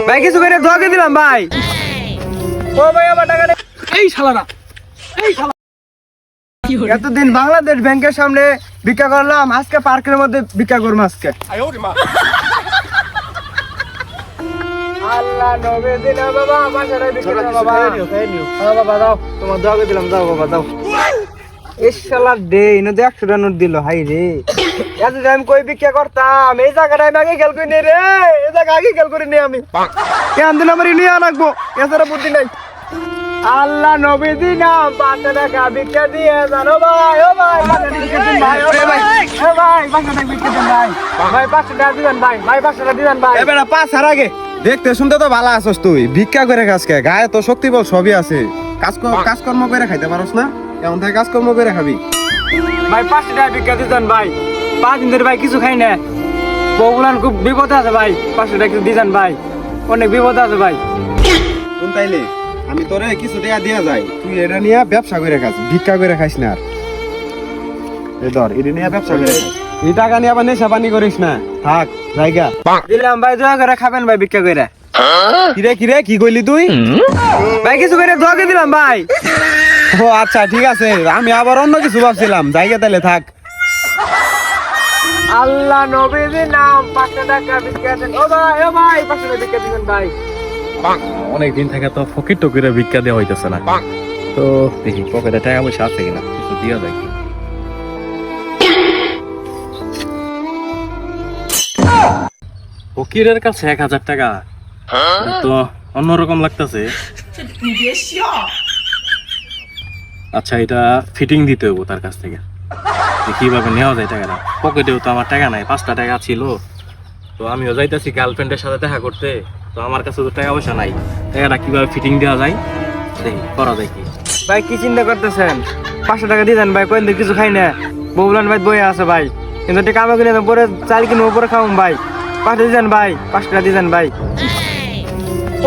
ভাই কিছু করে ধোকে দিলাম ভাই। ও ভাই আমার টাকা দে। এই শালারা, এই শালা এতদিন বাংলাদেশ ব্যাংকের সামনে ভিক্ষা করলাম, আজকে পার্কের মধ্যে ভিক্ষা করবো আজকে। আল্লাহ নবী দিনা বাবা বাসারে ভিক্ষা দাও বাবা। হ্যাঁ বাবা দাও, তোমার ধোকে দিলাম, দাও বাবা দাও। এই শালা দে ইনো দে 100 নোট দিল, হাই রে এত টাইম কই ভিক্ষা করতাম, এই জায়গাটা আমি আগে খেয়াল করি নি রে, এই জায়গা আগে খেয়াল করি নি আমি। কেন দিন আমার নিয়ে আনাকবো, এছাড়া বুদ্ধি নাই। আল্লাহ নবী দিনা 5 টাকা ভিক্ষা দিয়ে জানো ভাই। ও ভাই 5 টাকা ভিক্ষা দিন ভাই। ও ভাই ও ভাই 5 টাকা ভিক্ষা দিন ভাই। ভাই 5 টাকা দিবেন ভাই, ভাই 5 টাকা দিবেন ভাই। এ বেটা পাস হার আগে দেখতে শুনতে তো ভালো আছস, তুই ভিক্ষা করে খাসকে, গায়ে তো শক্তি বল সবই আছে, কাজকর্ম করে খাইতে পারস না, এমন থেকে কাজকর্ম করে খাবি। ভাই 5 টাকা ভিক্ষা দিতেন ভাই, 5 দিন ধরে ভাই কিছু খাই না, বগুলান খুব বিপদে আছে ভাই, 5 টাকা কিছু দিতেন ভাই, অনেক বিপদে আছে ভাই। শুন তাইলে আমি তোরে কিছু টাকা দিয়া যাই, তুই এটা নিয়ে ব্যবসা করে খাস, ভিক্ষা করে খাইস না। আর এই ধর এটা নিয়ে ব্যবসা করে খাস, এই টাকা নিয়ে আবার নেশা পানি করিস না, থাক জায়গা দিলাম ভাই, দোয়া করে খাবেন ভাই ভিক্ষা করে। কিরে কি কইলি তুই? ভাই কিছু করে দোয়া দিলাম ভাই। ও আচ্ছা ঠিক আছে, আমি আবার অন্য কিছু ভাবছিলাম, জায়গা তাইলে থাক। আল্লাহ নবীর নাম 5 টাকা ভিক্ষা দেন। ও ভাই 5 টাকা ভিক্ষা দিবেন ভাই। অনেকদিন থেকে তো ফকির টকিরে ভিক্ষা দেওয়া হইতেছে না, তো দেখি পকেটে টাকা পয়সা আছে কিনা, কিছু দিয়া যায়। ফকিরের কাছে 1000 টাকা তো অন্যরকম লাগতেছে। আচ্ছা এটা ফিটিং দিতে হবো তার কাছ থেকে, কিভাবে নেওয়া যায় টাকাটা। পকেটেও তো আমার টাকা নাই, 5টা টাকা ছিল, তো আমিও যাইতেছি গার্লফ্রেন্ডের সাথে দেখা করতে, তো আমার কাছে তো টাকা পয়সা নাই, টাকাটা কিভাবে ফিটিং দেওয়া যায় দেখি, করা যায় কি। ভাই কি চিন্তা করতেছেন, 5 টাকা দিয়ে দেন ভাই, কোন দিন কিছু খাই না, বউলান ভাই বইয়া আছে ভাই, কিন্তু টাকা আমাকে নিয়ে পরে চাল কিনে উপরে খাওয়াম ভাই। 5 টাকা দিয়েন ভাই, 5 টাকা দিয়েন ভাই।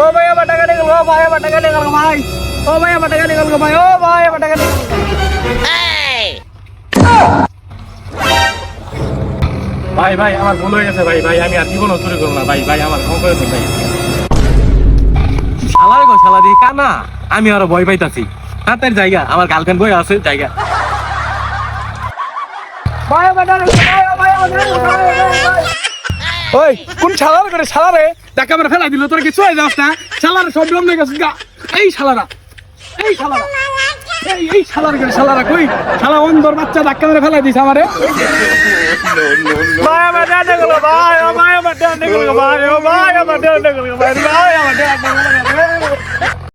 ও ভাই আমার টাকা নিয়ে গেল, ও ভাই আমার টাকা নিয়ে গেল ভাই। ও ভাই আমার টাকা নিয়ে গেল ভাই। ও ভাই আমার টাকা নিয়ে গেল। ভাই ভাই আমার ভুল হয়ে গেছে ভাই, ভাই আমি আর জীবনও চুরি করবো না ভাই, ভাই আমার ক্ষমা করে দিন ভাই। শালারে গো শালা দিয়ে কানা, আমি আরো ভয় পাইতাছি। হাতের জায়গা আমার গার্লফ্রেন্ড বই আছে জায়গা। ভাই আমার টাকা নিয়ে গেল, ভাই আমার টাকা নিয়ে গেল, ভাই। ওই কোন শালারে করে শালারে টাকা মেরে ফেলাই দিল, তোর কিছু হয়ে যাস না, শালারে সব রম নিয়ে গেছিস গা। এই শালারা, এই শালারা, এই শালার করে শালারা কই, শালা অন্ধর বাচ্চা ধাক্কা মেরে ফেলাই দিস আমারে। ভাই আমার টাকা নিয়ে গেল ভাই। ও ভাই আমার টাকা নিয়ে গেল ভাই। ও ভাই আমার টাকা নিয়ে গেল ভাই। ভাই আমার টাকা নিয়ে গেল।